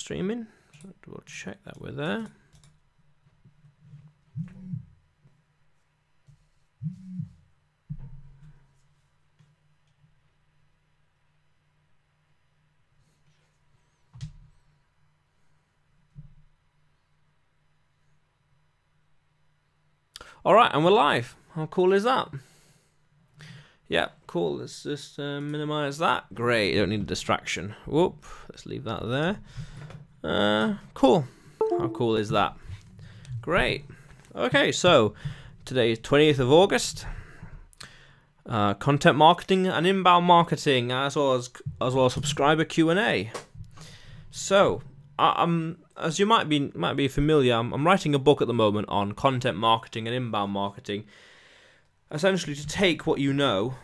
streaming. So we'll check that we're there. Alright, and we're live. How cool is that? Yeah, cool. Let's just minimize that. Great, you don't need a distraction. Whoop, let's leave that there. Cool. How cool is that? Great. Okay, so today is 20th of August. Content marketing and inbound marketing, as well as subscriber Q&A. So, as you might be familiar, I'm writing a book at the moment on content marketing and inbound marketing. Essentially, to take what you know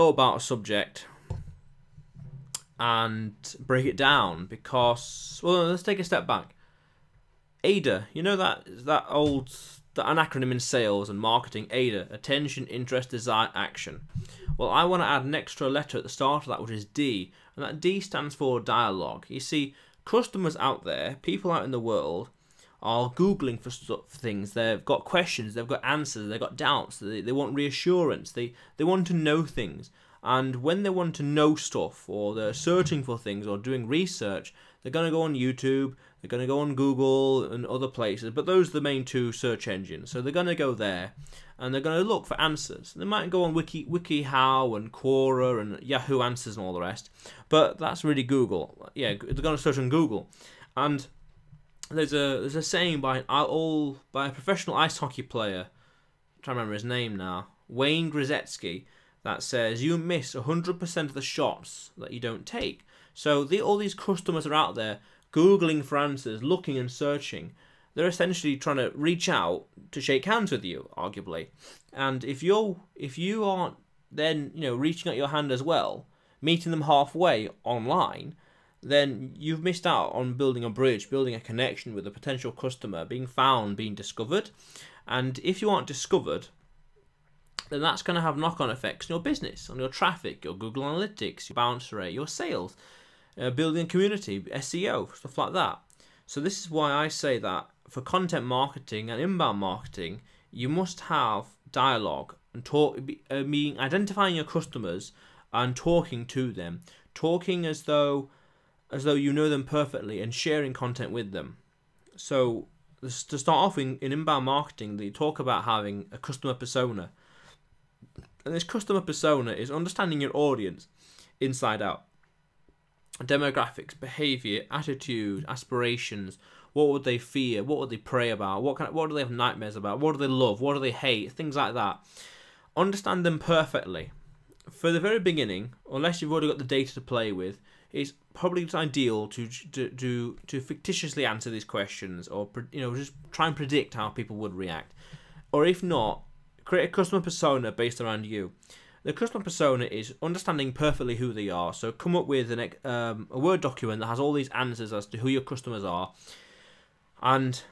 about a subject and break it down. Because, well, let's take a step back. AIDA, you know that an acronym in sales and marketing, AIDA, attention, interest, desire, action. Well, I want to add an extra letter at the start of that, which is D, and that D stands for dialogue. You see, customers out there, people out in the world, are Googling for things. They've got questions, they've got answers, they've got doubts, they want reassurance, they want to know things. And when they want to know stuff, or they're searching for things, or doing research, they're going to go on YouTube, they're going to go on Google and other places, but those are the main two search engines. So they're going to go there, and they're going to look for answers. They might go on WikiHow and Quora and Yahoo Answers and all the rest, but that's really Google. Yeah, they're going to search on Google. And there's a saying by a professional ice hockey player, I'm trying to remember his name now, Wayne Gretzky, that says you miss 100% of the shots that you don't take. So all these customers are out there Googling for answers, looking and searching. They're essentially trying to reach out to shake hands with you, arguably. And if you aren't then reaching out your hand as well, meeting them halfway online, then you've missed out on building a bridge, building a connection with a potential customer, being found, being discovered. And if you aren't discovered, then that's going to have knock-on effects on your business, on your traffic, your Google Analytics, your bounce rate, your sales, building a community, SEO, stuff like that. So this is why I say that for content marketing and inbound marketing, you must have dialogue and identifying your customers and talking to them, talking as though you know them perfectly, and sharing content with them. So to start off in inbound marketing, they talk about having a customer persona. And this customer persona is understanding your audience inside out. Demographics, behavior, attitude, aspirations. What would they fear? What would they pray about? What do they have nightmares about? What do they love? What do they hate? Things like that. Understand them perfectly. For the very beginning, unless you've already got the data to play with, it's probably ideal to fictitiously answer these questions, or just try and predict how people would react. Or if not, create a customer persona based around you. The customer persona is understanding perfectly who they are. So come up with a Word document that has all these answers as to who your customers are. And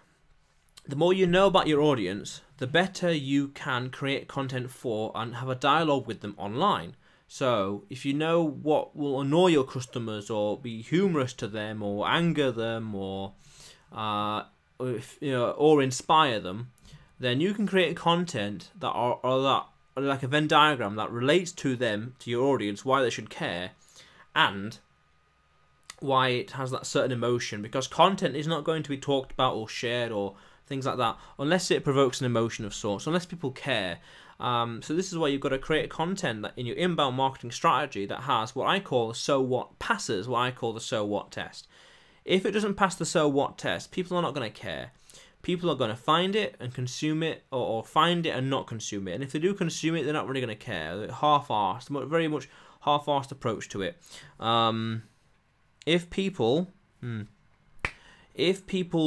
the more you know about your audience, the better you can create content for and have a dialogue with them online. So if you know what will annoy your customers, or be humorous to them, or anger them, or inspire them, then you can create content that are like a Venn diagram that relates to them, to your audience, why they should care, and why it has that certain emotion. Because content is not going to be talked about or shared or things like that unless it provokes an emotion of sorts, unless people care. So this is why you've got to create content that in your inbound marketing strategy that has what I call so what passes, what I call the so what test. If it doesn't pass the so what test, people are not going to care. People are going to find it and consume it, or find it and not consume it. And if they do consume it, they're not really going to care. They're half-arsed, very much half-arsed approach to it. If people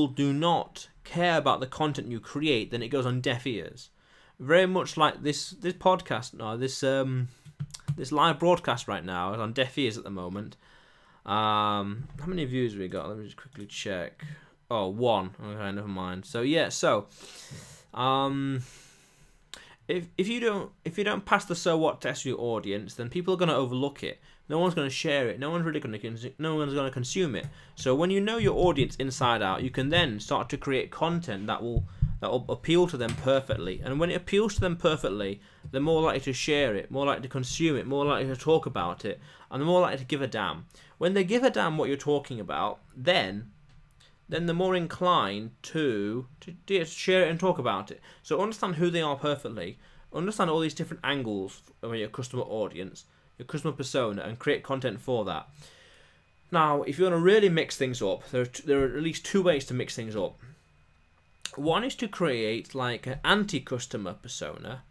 do not care about the content you create, then it goes on deaf ears. Very much like this podcast now, this live broadcast right now is on deaf ears at the moment. How many views have we got? Let me just quickly check. Oh, 1. Okay, never mind. So yeah, if you don't pass the so what test to your audience, then people are going to overlook it. no one's going to share it, no one's really going to consume it. So when you know your audience inside out, you can then start to create content that will appeal to them perfectly. And when it appeals to them perfectly, they're more likely to share it, more likely to consume it, more likely to talk about it, and they're more likely to give a damn. When they give a damn what you're talking about, then they're more inclined to share it and talk about it. So understand who they are perfectly, understand all these different angles of your customer audience, your customer persona, and create content for that. Now, if you want to really mix things up, there are at least two ways to mix things up. One is to create like an anti-customer persona,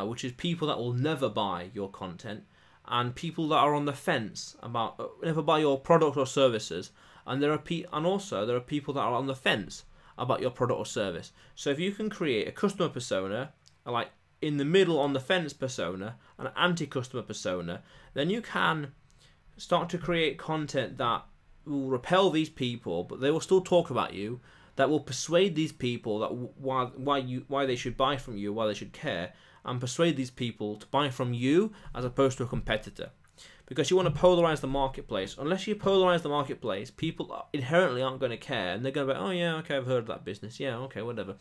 which is people that will never buy your content, and people that are on the fence about never buy your product or services. And there are people that are on the fence about your product or service. So if you can create a customer persona, like in the middle on the fence persona, an anti-customer persona, then you can start to create content that will repel these people, but they will still talk about you, that will persuade these people that why they should buy from you, why they should care, and persuade these people to buy from you as opposed to a competitor. Because you want to polarize the marketplace. Unless you polarize the marketplace, people inherently aren't going to care, and they're going to be, oh yeah, okay, I've heard of that business, yeah, okay, whatever.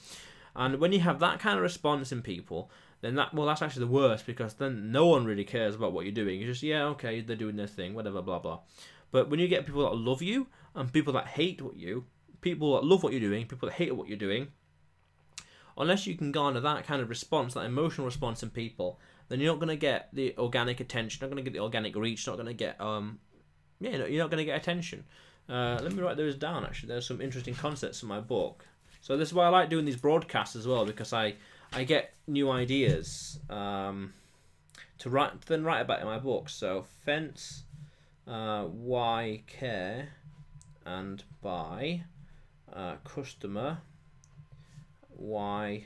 And when you have that kind of response in people, then that's actually the worst, because then no one really cares about what you're doing. You're just, yeah, okay, they're doing their thing, whatever, blah blah. But when you get people that love you and people that hate people that love what you're doing, people that hate what you're doing, unless you can garner that kind of response, that emotional response in people, then you're not going to get the organic attention, not going to get the organic reach, not going to get you're not going to get attention. Let me write those down. Actually, there's some interesting concepts in my book. So this is why I like doing these broadcasts as well, because I get new ideas to write about in my book. So fence, why care, and buy, customer, why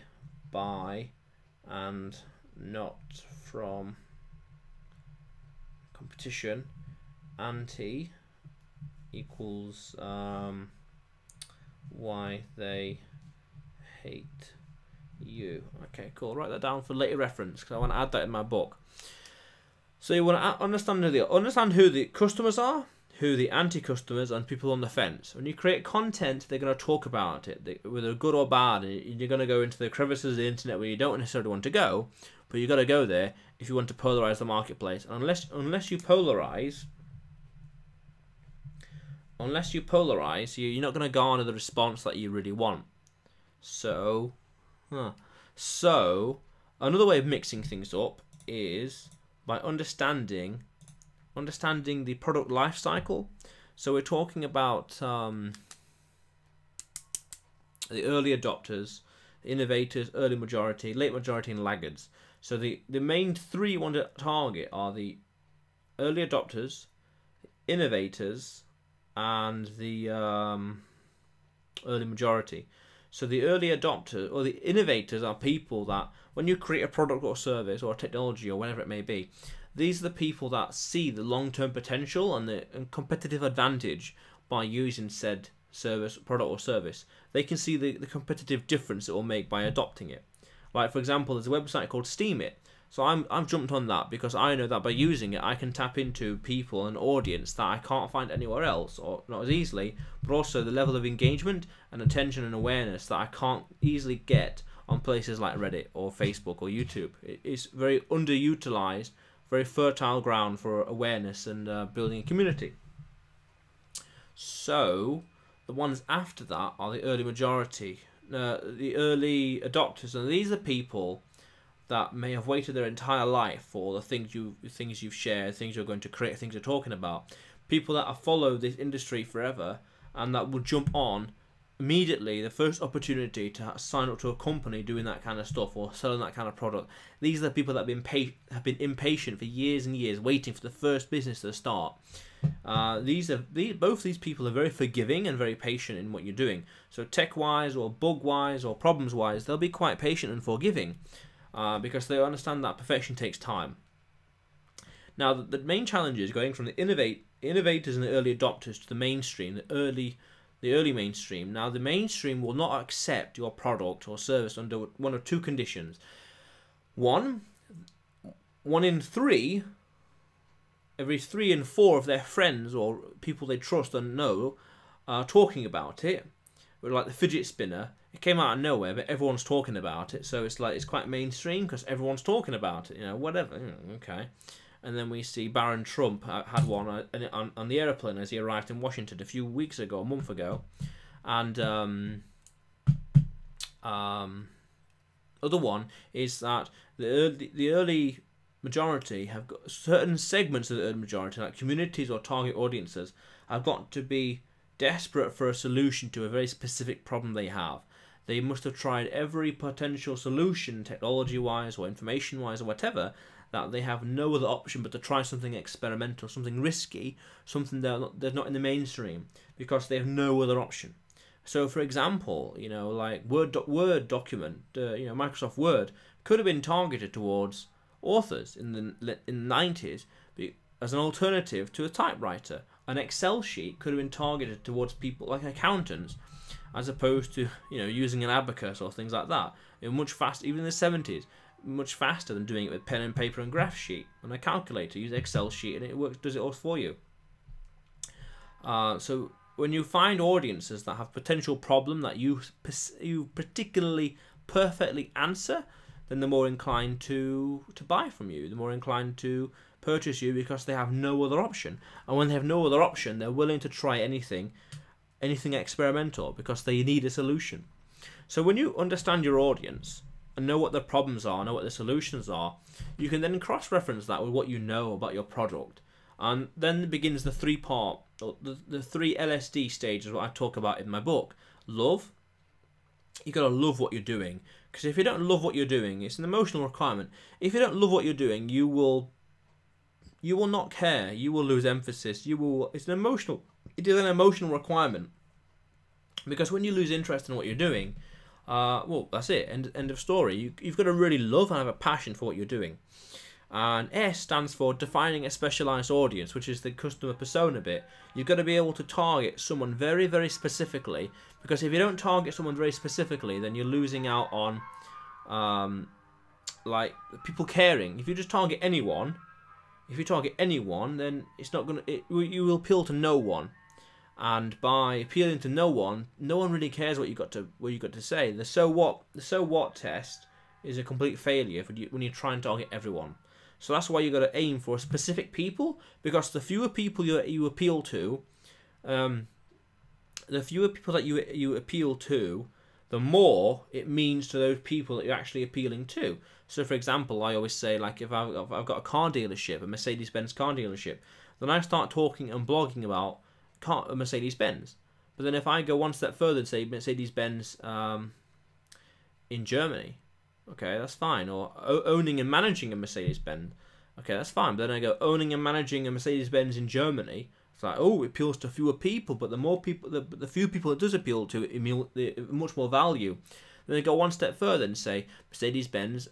buy, and not from competition, anti equals why they hate you. Okay, cool. Write that down for later reference, because I want to add that in my book. So you want to understand who the customers are, who the anti-customers, and people on the fence. When you create content, they're going to talk about it, whether good or bad, and you're going to go into the crevices of the internet where you don't necessarily want to go, but you've got to go there if you want to polarize the marketplace. And unless you polarize, you're not going to garner the response that you really want. So another way of mixing things up is by understanding the product life cycle. So we're talking about the early adopters, innovators, early majority, late majority, and laggards. So the main three you want to target are the early adopters, innovators, and the early majority. So the early adopters or the innovators are people that, when you create a product or service or technology or whatever it may be, these are the people that see the long-term potential and the competitive advantage by using said service, product or service. They can see the competitive difference it will make by adopting it. Like, for example, there's a website called Steemit. So I've jumped on that because I know that by using it I can tap into people and audience that I can't find anywhere else, or not as easily, but also the level of engagement and attention and awareness that I can't easily get on places like Reddit or Facebook or YouTube. It's very underutilized, very fertile ground for awareness and building a community. So the ones after that are the early majority, the early adopters, and these are people that may have waited their entire life for the things you've shared, things you're going to create, things you're talking about. People that have followed this industry forever and that will jump on immediately the first opportunity to sign up to a company doing that kind of stuff or selling that kind of product. These are the people that have been impatient for years and years, waiting for the first business to start. Both these people are very forgiving and very patient in what you're doing. So tech-wise or bug-wise or problems-wise, they'll be quite patient and forgiving. Because they understand that perfection takes time. Now, the main challenge is going from the innovators and the early adopters to the mainstream, the early mainstream. Now, the mainstream will not accept your product or service under one of two conditions. One in three every 3 and 4 of their friends or people they trust and know are talking about it. But like the fidget spinner, it came out of nowhere, but everyone's talking about it, so it's like it's quite mainstream because everyone's talking about it. You know, whatever. Okay. And then we see Baron Trump had one on the airplane as he arrived in Washington a few weeks ago, a month ago, and other one is that the early majority have got certain segments of the early majority, like communities or target audiences, have got to be desperate for a solution to a very specific problem they have. They must have tried every potential solution, technology-wise or information-wise or whatever, that they have no other option but to try something experimental, something risky, something they're not in the mainstream, because they have no other option. So, for example, you know, like Word document, you know, Microsoft Word could have been targeted towards authors in the 90s as an alternative to a typewriter. An Excel sheet could have been targeted towards people like accountants, as opposed to, you know, using an abacus or things like that. It much faster, even in the 70s, much faster than doing it with pen and paper and graph sheet and a calculator. Use Excel sheet and it works, does it all for you. So when you find audiences that have potential problem that you particularly perfectly answer, then they're more inclined to buy from you. They're more inclined to purchase you because they have no other option. And when they have no other option, they're willing to try anything experimental because they need a solution. So when you understand your audience and know what their problems are, know what their solutions are, you can then cross-reference that with what you know about your product. And then begins the three-part, the 3 LSD stages, what I talk about in my book. Love. You got to love what you're doing. Because if you don't love what you're doing, it's an emotional requirement. If you don't love what you're doing, you will not care. You will lose emphasis. It is an emotional requirement. Because when you lose interest in what you're doing, well, that's it. End of story. You've got to really love and have a passion for what you're doing. And S stands for defining a specialized audience, which is the customer persona bit. You've got to be able to target someone very, very specifically, because if you don't target someone very specifically, then you're losing out on like people caring. If you just target anyone, then it's not gonna. You will appeal to no one, and by appealing to no one really cares what you got to say. The so what test is a complete failure when you try and target everyone. So that's why you got to aim for specific people, because the fewer people you appeal to, the more it means to those people that you're actually appealing to. So, for example, I always say, like, if I've got a car dealership, a Mercedes-Benz car dealership, then I start talking and blogging about a Mercedes-Benz. But then if I go one step further and say Mercedes-Benz in Germany, okay, that's fine. Or owning and managing a Mercedes-Benz, okay, that's fine. But then I go owning and managing a Mercedes-Benz in Germany. It's like, oh, it appeals to fewer people, but the few people it does appeal to, much more value. Then they go one step further and say Mercedes-Benz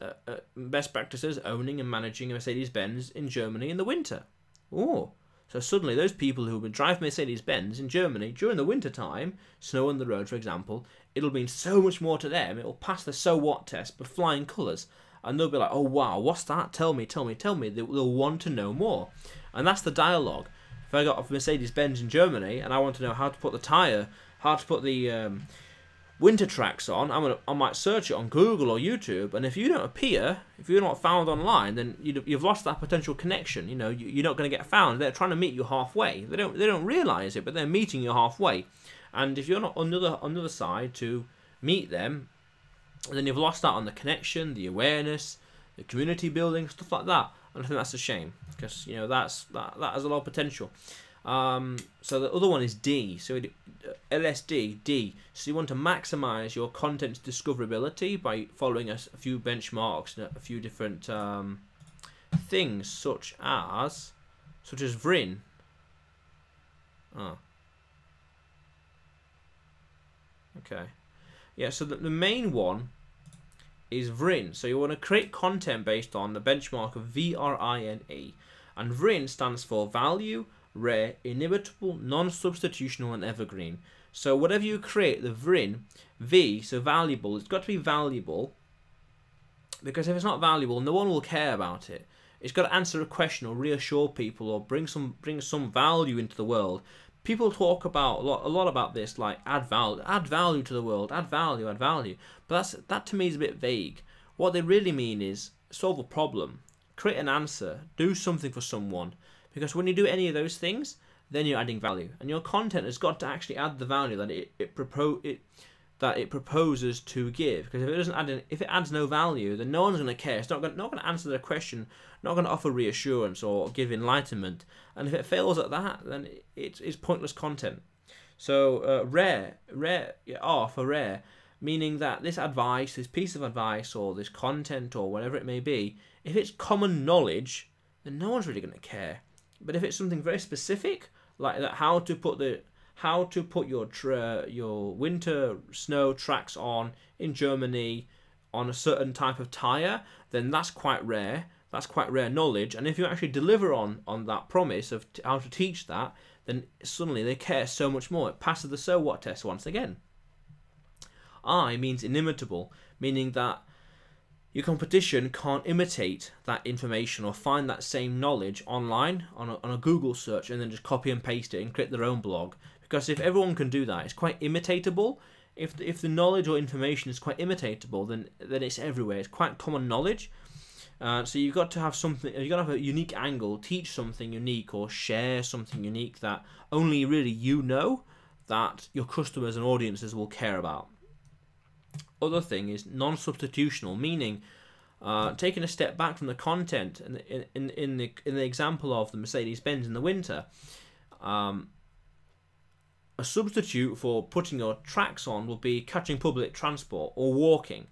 best practices owning and managing a Mercedes-Benz in Germany in the winter. Oh, so suddenly those people who would drive Mercedes-Benz in Germany during the winter time, snow on the road, for example, it'll mean so much more to them. It'll pass the so what test with flying colours, and they'll be like, oh wow, what's that? Tell me. They'll want to know more, and that's the dialogue. If I got a Mercedes-Benz in Germany and I want to know how to put the winter tracks on, I might search it on Google or YouTube, and if you don't appear, if you're not found online, then you've lost that potential connection. You know, you're not going to get found. They're trying to meet you halfway. They don't realise it, but they're meeting you halfway. And if you're not on the other side to meet them, then you've lost out on the connection, the awareness, the community building, stuff like that. And I think that's a shame, because you know that has a lot of potential. So the other one is D. So LSD, D. So you want to maximize your content's discoverability by following a few benchmarks and a few different things, such as VRIN. Okay. Yeah, so the main one is VRIN. So you want to create content based on the benchmark of VRINE. And VRIN stands for value, rare, inimitable, non-substitutional, and evergreen. So whatever you create, the VRIN, V, so valuable, it's got to be valuable, because if it's not valuable, no one will care about it. It's got to answer a question or reassure people or bring some value into the world. People talk about a lot about this, like add value to the world, add value. But that to me is a bit vague. What they really mean is solve a problem, create an answer, do something for someone. Because when you do any of those things, then you're adding value, and your content has got to actually add the value that it proposes to give. Because if it adds no value, then no one's going to care. It's not going to answer their question, not going to offer reassurance or give enlightenment. And if it fails at that, then it's pointless content. So rare, for rare, meaning that this advice, this piece of advice, or this content, or whatever it may be, if it's common knowledge, then no one's really going to care. But if it's something very specific, like that, how to put your winter snow tracks on in Germany on a certain type of tire, then that's quite rare. That's quite rare knowledge. And if you actually deliver on that promise of how to teach that, then suddenly they care so much more. It passes the so what test once again. I means inimitable, meaning that your competition can't imitate that information or find that same knowledge online on a Google search and then just copy and paste it and create their own blog. Because if everyone can do that, it's quite imitatable. If the knowledge or information is quite imitatable, then it's everywhere. It's quite common knowledge. So you've got to have something. You've got to have a unique angle, teach something unique, or share something unique that only really you know, that your customers and audiences will care about. Other thing is non-substitutional, meaning taking a step back from the content. In the example of the Mercedes-Benz in the winter, a substitute for putting your tracks on will be catching public transport or walking.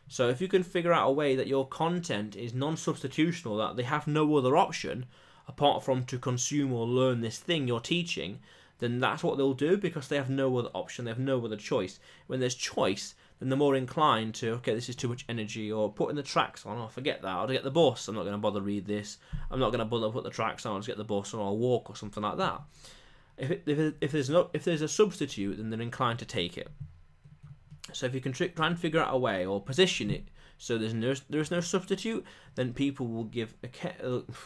So if you can figure out a way that your content is non-substitutional, that they have no other option apart from to consume or learn this thing you're teaching, then that's what they'll do, because they have no other option, they have no other choice. When there's choice, then they're more inclined to, okay, this is too much energy, or putting the tracks on, forget that, I'll get the bus, I'm not going to bother read this, I'm not going to bother put the tracks on, I'll just get the bus, or I'll walk, or something like that. If there's a substitute, then they're inclined to take it. So if you can try and figure out a way, or position it so there is no substitute, then people will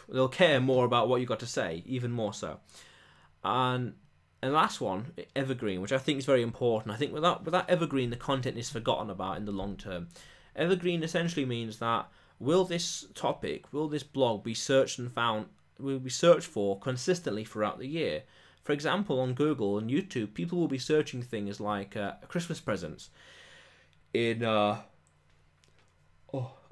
they'll care more about what you've got to say, even more so. And last one, evergreen, which I think is very important. I think without evergreen, the content is forgotten about in the long term. Evergreen essentially means that will this blog be searched and found, will be searched for consistently throughout the year. For example, on Google and YouTube, people will be searching things like Christmas presents in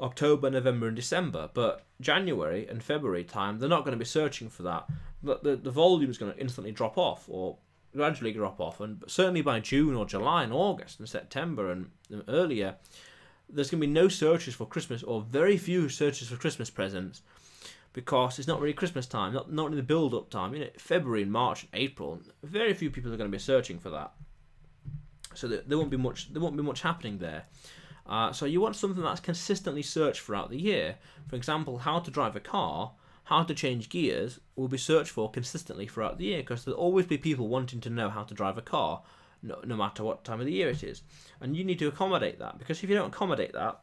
October, November, and December, but January and February time, they're not going to be searching for that. The volume is going to instantly drop off, or gradually drop off, and certainly by June or July and August and September and earlier, there's going to be no searches for Christmas, or very few searches for Christmas presents, because it's not really Christmas time, not in the build-up time. February and March and April, very few people are going to be searching for that. So there won't be much happening there. So you want something that's consistently searched throughout the year. For example, how to drive a car, how to change gears will be searched for consistently throughout the year, because there'll always be people wanting to know how to drive a car, no matter what time of the year it is. And you need to accommodate that, because if you don't accommodate that,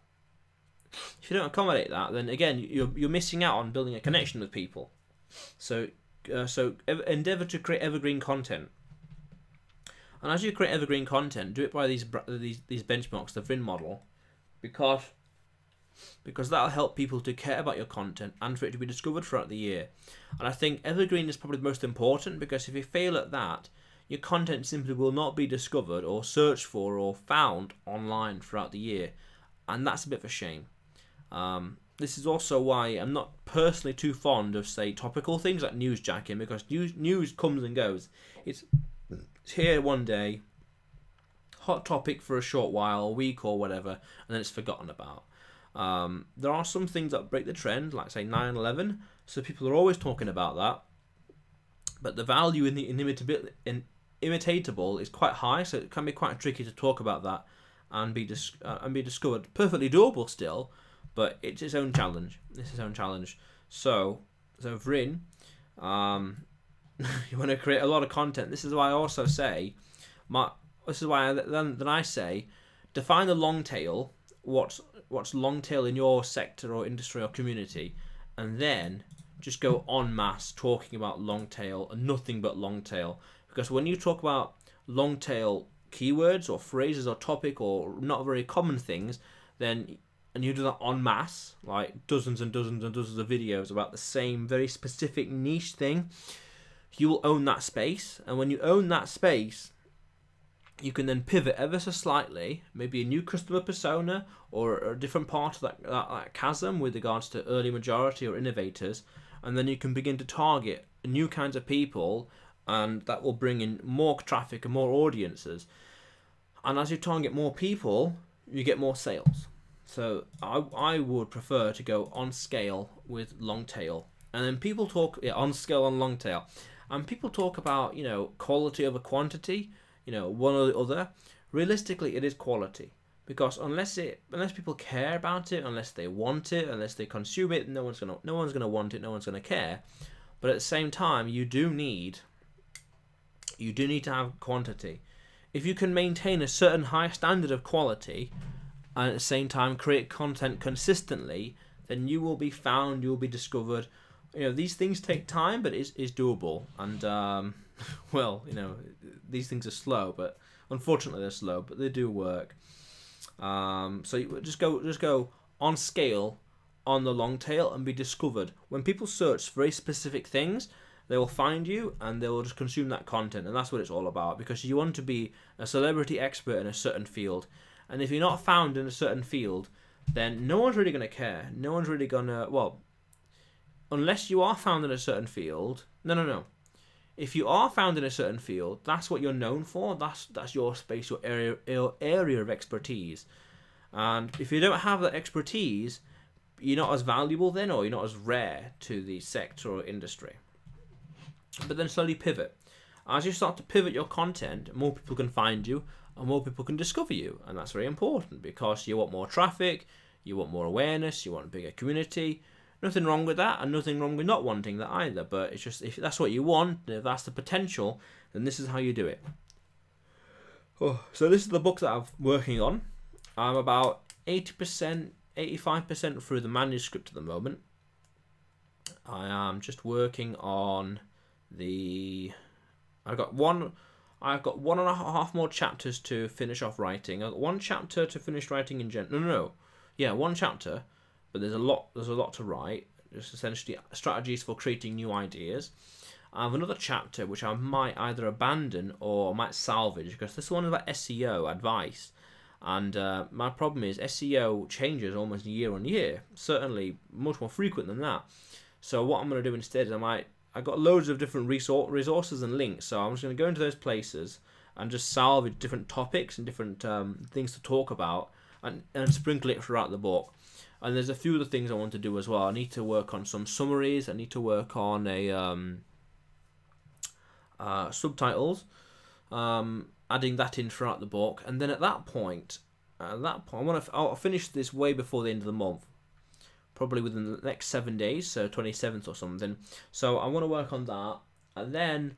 then again you're missing out on building a connection with people. So endeavour to create evergreen content. And as you create evergreen content, do it by these benchmarks, the VRIN model, because that'll help people to care about your content and for it to be discovered throughout the year. And I think evergreen is probably the most important, because if you fail at that, your content simply will not be discovered or searched for or found online throughout the year, and that's a bit of a shame. This is also why I'm not personally too fond of, say, topical things like newsjacking, because news comes and goes. It's here one day, hot topic for a short while, a week or whatever, and then it's forgotten about. There are some things that break the trend, like say 9/11, so people are always talking about that. But the value in the imitatable is quite high, so it can be quite tricky to talk about that and be discovered. Perfectly doable still, but it's its own challenge. It's its own challenge. So VRIN, you want to create a lot of content. This is why I also say, I say, define the long tail. What's long tail in your sector or industry or community, and then just go en masse talking about long tail and nothing but long tail. Because when you talk about long tail keywords or phrases or topic or not very common things, then and you do that en masse, like dozens and dozens and dozens of videos about the same very specific niche thing, you will own that space. And when you own that space, you can then pivot ever so slightly, maybe a new customer persona or a different part of that chasm with regards to early majority or innovators, and then you can begin to target new kinds of people, and that will bring in more traffic and more audiences. And as you target more people, you get more sales. So I would prefer to go on scale with long tail. And then people talk on scale on long tail. And people talk about, quality over quantity, one or the other. Realistically, it is quality. Because unless people care about it, unless they want it, unless they consume it, no one's gonna want it, no one's gonna care. But at the same time, you do need to have quantity. If you can maintain a certain high standard of quality and at the same time create content consistently, then you will be found, you will be discovered. These things take time, but it's doable. And these things are slow, but unfortunately they're slow, but they do work. So you just go on scale on the long tail and be discovered. When people search for very specific things, they will find you and they will just consume that content, and that's what it's all about, because you want to be a celebrity expert in a certain field. And if you're not found in a certain field, then no one's really going to care. No one's really going to, unless you are found in a certain field. No. If you are found in a certain field, that's what you're known for. That's your space, your area of expertise. And if you don't have that expertise, you're not as valuable then, or you're not as rare to the sector or industry. But then slowly pivot. As you start to pivot your content, more people can find you and more people can discover you. And that's very important, because you want more traffic, you want more awareness, you want a bigger community. Nothing wrong with that, and nothing wrong with not wanting that either. But it's just, if that's what you want, if that's the potential, then this is how you do it. So this is the book that I'm working on. I'm about 80%, 85% through the manuscript at the moment. I am just working on I've got 1.5 more chapters to finish off writing. I've got one chapter to finish writing in one chapter, but there's a lot to write. Just essentially strategies for creating new ideas. I have another chapter which I might either abandon or might salvage, because this one is about SEO advice. And my problem is SEO changes almost year on year, certainly much more frequent than that. So what I'm going to do instead is I've got loads of different resources and links, so I'm just going to go into those places and just salvage different topics and different things to talk about, and sprinkle it throughout the book. And there's a few other things I want to do as well. I need to work on some summaries. I need to work on subtitles, adding that in throughout the book. And then at that point, I'll finish this way before the end of the month. Probably within the next 7 days, so 27th or something. So I want to work on that, and then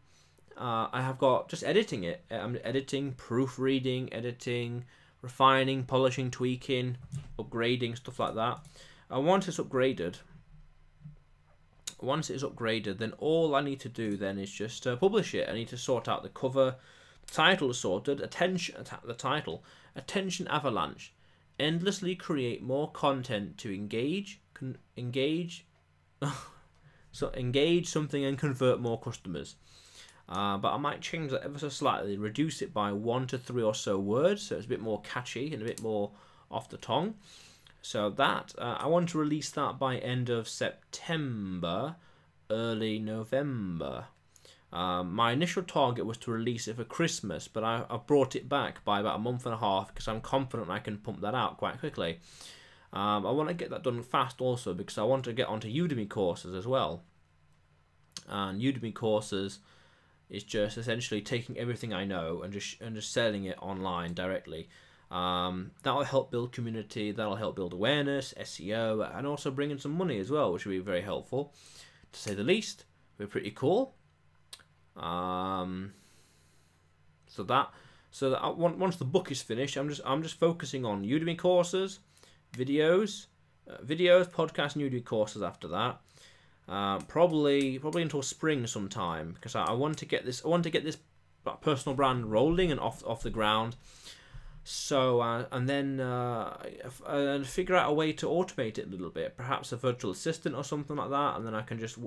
I have got just editing it. I'm editing, proofreading, refining, polishing, tweaking, upgrading, stuff like that. And once it's upgraded, then all I need to do then is just publish it. I need to sort out the cover. The title is sorted. Attention Avalanche. Endlessly create more content to engage something and convert more customers. But I might change that ever so slightly, reduce it by 1 to 3 or so words, so it's a bit more catchy and a bit more off the tongue. So that I want to release that by end of September, early November. My initial target was to release it for Christmas, but I've brought it back by about a month and a half because I'm confident I can pump that out quite quickly. I want to get that done fast also, because I want to get onto Udemy courses as well. And Udemy courses is just essentially taking everything I know and just selling it online directly. That'll help build community, that'll help build awareness, SEO, and also bring in some money as well, which will be very helpful, to say the least. We're pretty cool. So that once the book is finished, I'm just focusing on Udemy courses, videos, podcasts, and Udemy courses after that. Probably until spring sometime, because I want to get this. I want to get this personal brand rolling and off the ground. So and then figure out a way to automate it a little bit, perhaps a virtual assistant or something like that, and then I can just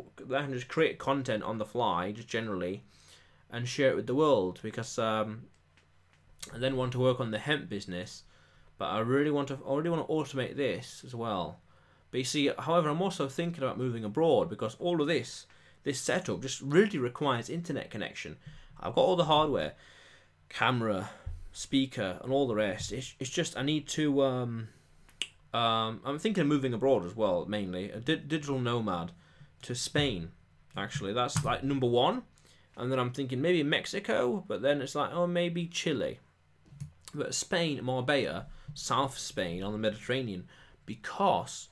create content on the fly, just generally, and share it with the world. Because I then want to work on the hemp business, but I really want to automate this as well. But you see, however, I'm also thinking about moving abroad, because all of this setup just really requires internet connection. I've got all the hardware, camera, speaker, and all the rest. It's just I need to. I'm thinking of moving abroad as well, mainly a digital nomad to Spain. Actually, that's like number one, and then I'm thinking maybe Mexico, but then it's like, oh, maybe Chile, but Spain, Marbella, South Spain on the Mediterranean, because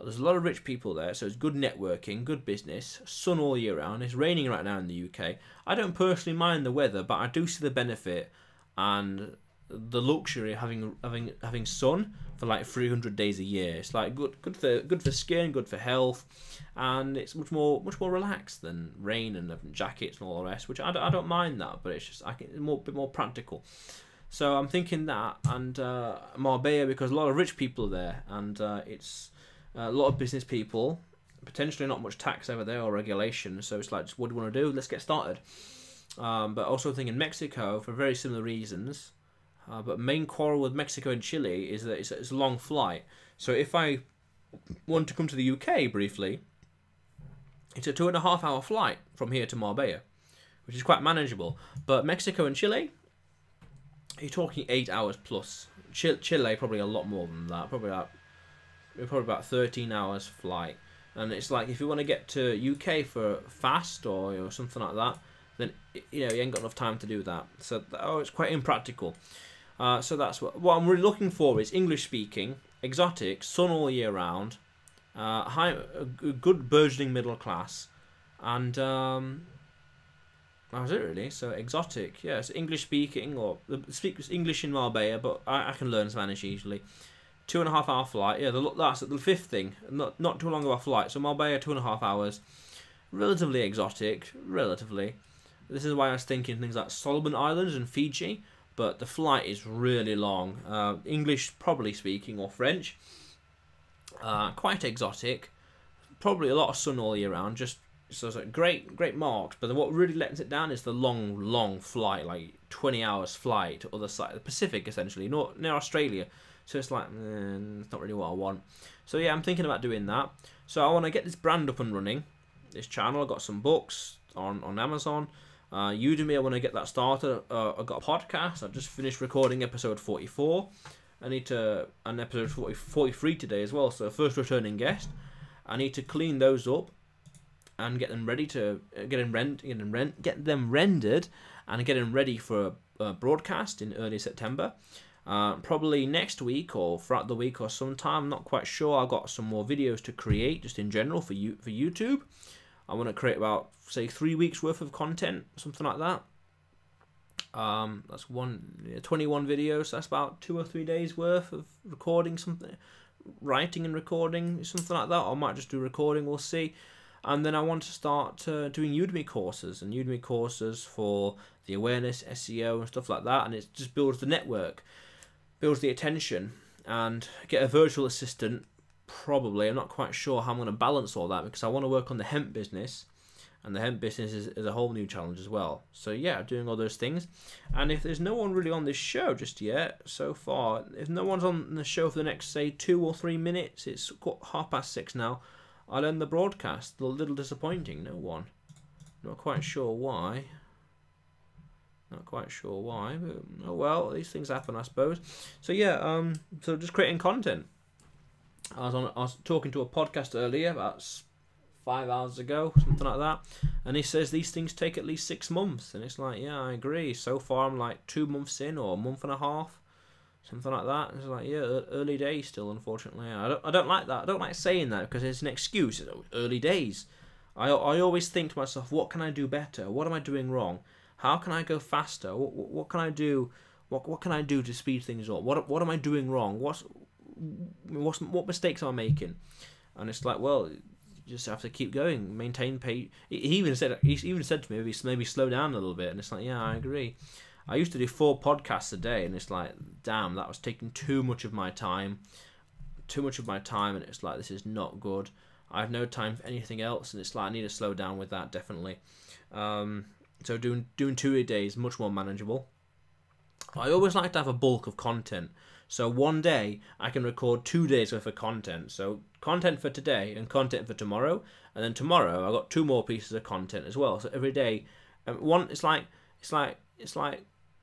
there's a lot of rich people there, so it's good networking, good business, sun all year round. It's raining right now in the UK. I don't personally mind the weather, but I do see the benefit and the luxury of having sun for like 300 days a year. It's like good for skin, good for health, and it's much more relaxed than rain and having jackets and all the rest. Which I don't mind that, but it's just it's a bit more practical. So I'm thinking that, and Marbella, because a lot of rich people are there, and it's a lot of business people, potentially not much tax over there or regulation. So it's like, what do you want to do? Let's get started. But also thinking Mexico for very similar reasons. But main quarrel with Mexico and Chile is that it's a long flight. So if I want to come to the UK briefly, it's a 2.5-hour flight from here to Marbella, which is quite manageable. But Mexico and Chile, you're talking 8 hours plus. Chile probably a lot more than that. Probably about 13 hours flight. And it's like, if you want to get to UK for fast or something like that, then you ain't got enough time to do that. So it's quite impractical. So that's what I'm really looking for is English speaking, exotic, sun all year round, a good burgeoning middle class, and that was it really. So exotic, yes, English speaking, or speak English in Marbella, but I can learn Spanish easily. 2.5-hour flight. Yeah, that's the fifth thing. Not too long of a flight. So Marbella, 2.5 hours. Relatively exotic. Relatively. This is why I was thinking things like Solomon Islands and Fiji, but the flight is really long. English probably speaking, or French. Quite exotic. Probably a lot of sun all year round. Just so it's like great marks. But then what really lets it down is the long flight, like 20 hours flight to other side, the Pacific essentially, near Australia. So it's like, it's not really what I want. So yeah, I'm thinking about doing that. So I want to get this brand up and running. This channel, I've got some books on Amazon. Udemy, I want to get that started. I've got a podcast. I've just finished recording episode 44. I need to, and episode 43 today as well. So first returning guest. I need to clean those up and get them ready to get them rendered and get them ready for a broadcast in early September. Probably next week or throughout the week or sometime, not quite sure. I've got some more videos to create just in general for YouTube. I want to create about, say, 3 weeks worth of content, something like that. That's 21 videos. That's about 2 or 3 days worth of recording something, writing and recording, something like that. Or I might just do recording. We'll see. And then I want to start doing Udemy courses for the awareness, SEO, and stuff like that. And it just builds the network, builds the attention, and get a virtual assistant. Probably, I'm not quite sure how I'm going to balance all that, because I want to work on the hemp business, and the hemp business is a whole new challenge as well. So yeah, doing all those things. And if there's no one really on this show just yet so far, if no one's on the show for the next, say, 2 or 3 minutes, it's 6:30 now, I'll end the broadcast. A little disappointing. No one. Not quite sure why. But oh well, these things happen, I suppose. So yeah, so just creating content. I was talking to a podcast earlier, about 5 hours ago, something like that, and he says these things take at least 6 months, and it's like, yeah, I agree. So far, I'm like 2 months in, or a month and a half, something like that. It's like, yeah, early days still, unfortunately. I don't like that. I don't like saying that, because it's an excuse. It's early days. I always think to myself, what can I do better? What am I doing wrong? How can I go faster? What can I do? What can I do to speed things up? What am I doing wrong? What mistakes am I making? And it's like, well, just have to keep going, maintain pace. He even said to me, maybe slow down a little bit, and it's like, yeah, I agree. I used to do 4 podcasts a day, and it's like, damn, that was taking too much of my time, and it's like, this is not good. I have no time for anything else, and it's like, I need to slow down with that, definitely. So doing 2 a day is much more manageable. I always like to have a bulk of content. So one day I can record 2 days worth of content. So content for today and content for tomorrow, and then tomorrow I got 2 more pieces of content as well. So every day, it's like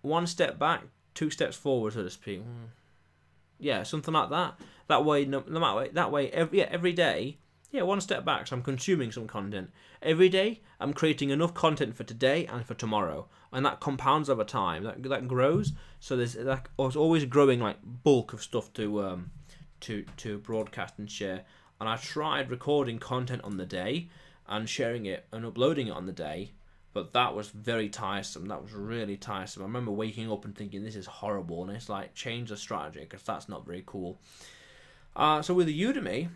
1 step back, 2 steps forward, so to speak. Yeah, something like that. That way, every day. Yeah, 1 step back, so I'm consuming some content. Every day, I'm creating enough content for today and for tomorrow. And that compounds over time. That grows. So there's always growing like bulk of stuff to broadcast and share. And I tried recording content on the day and sharing it and uploading it on the day. But that was very tiresome. That was really tiresome. I remember waking up and thinking, this is horrible. And it's like, change the strategy, because that's not very cool. So with the Udemy,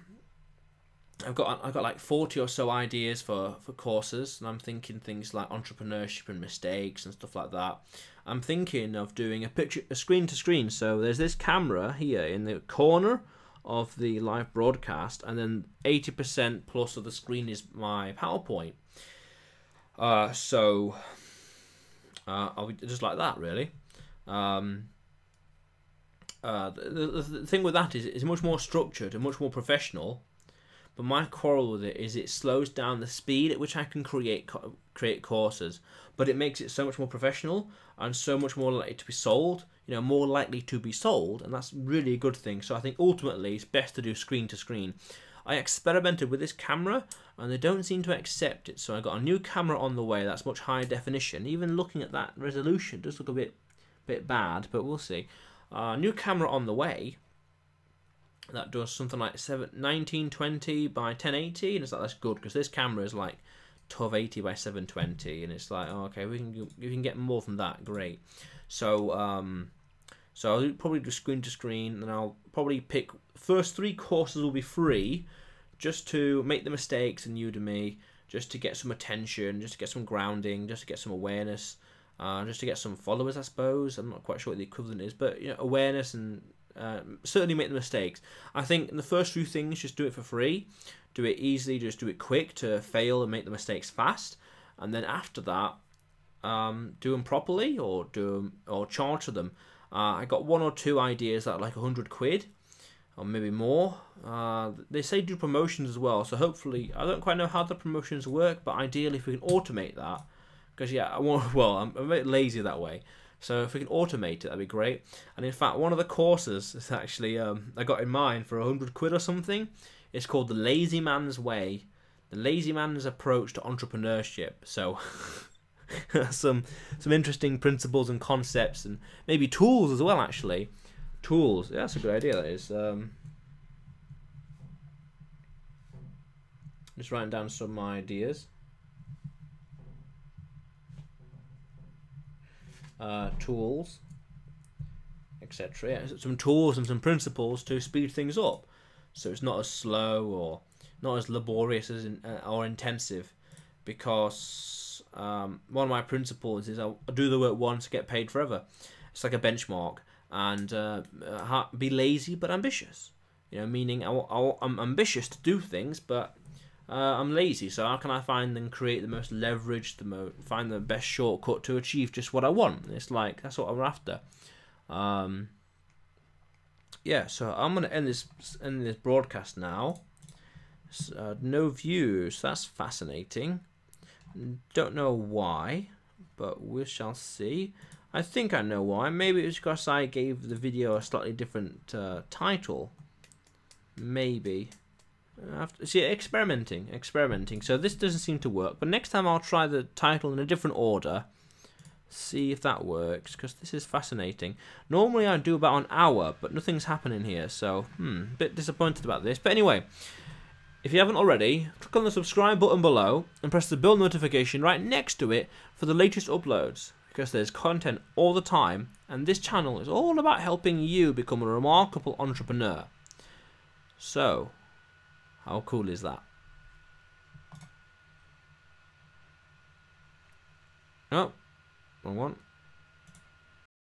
I've got like 40 or so ideas for courses, and I'm thinking things like entrepreneurship and mistakes and stuff like that. I'm thinking of doing a screen to screen. So there's this camera here in the corner of the live broadcast, and then 80% plus of the screen is my PowerPoint. So I'll be just like that, really. The thing with that is it's much more structured and much more professional. But my quarrel with it is it slows down the speed at which I can create courses, but it makes it so much more professional and so much more likely to be sold. More likely to be sold, and that's really a good thing. So I think ultimately it's best to do screen to screen. I experimented with this camera, and they don't seem to accept it. So I got a new camera on the way that's much higher definition. Even looking at that resolution does look a bit bad, but we'll see. New camera on the way. That does something like 1920 by 1080, and it's like, that's good, because this camera is like 1280 by 720, and it's like, oh, okay, we can get more than that, great. So I'll probably do screen to screen, and I'll probably pick first 3 courses will be free, just to make the mistakes in Udemy, just to get some attention, just to get some grounding, just to get some awareness, just to get some followers, I suppose. I'm not quite sure what the equivalent is, but awareness and certainly make the mistakes. I think in the first few things, just do it for free, do it easily, just do it quick to fail and make the mistakes fast, and then after that, do them properly or charge them. I got 1 or 2 ideas that are like 100 quid or maybe more. They say do promotions as well, so hopefully, I don't quite know how the promotions work, but ideally if we can automate that, because I'm a bit lazy that way. So if we can automate it, that'd be great. And in fact, one of the courses is actually I got in mind for 100 quid or something. It's called The Lazy Man's Way, the lazy man's approach to entrepreneurship. So some interesting principles and concepts, and maybe tools as well. Actually, tools. Yeah, that's a good idea. That is. Just writing down some ideas. Tools, etc. Yeah, some tools and some principles to speed things up, so it's not as slow or not as laborious as or intensive. Because one of my principles is I'll do the work once, get paid forever. It's like a benchmark, and be lazy but ambitious. Meaning I'm ambitious to do things, but I'm lazy, so how can I find and create the most leverage, find the best shortcut to achieve just what I want? It's like, that's what I'm after. Yeah, so I'm going to end this broadcast now. No views, that's fascinating. Don't know why, but we shall see. I think I know why. Maybe it's because I gave the video a slightly different title. Maybe. See, experimenting. So this doesn't seem to work, but next time I'll try the title in a different order, see if that works, because this is fascinating. Normally I do about an hour, but nothing's happening here, so a bit disappointed about this. But anyway, if you haven't already, click on the subscribe button below and press the bell notification right next to it for the latest uploads, because there's content all the time, and this channel is all about helping you become a remarkable entrepreneur. So how cool is that? Oh, wrong one.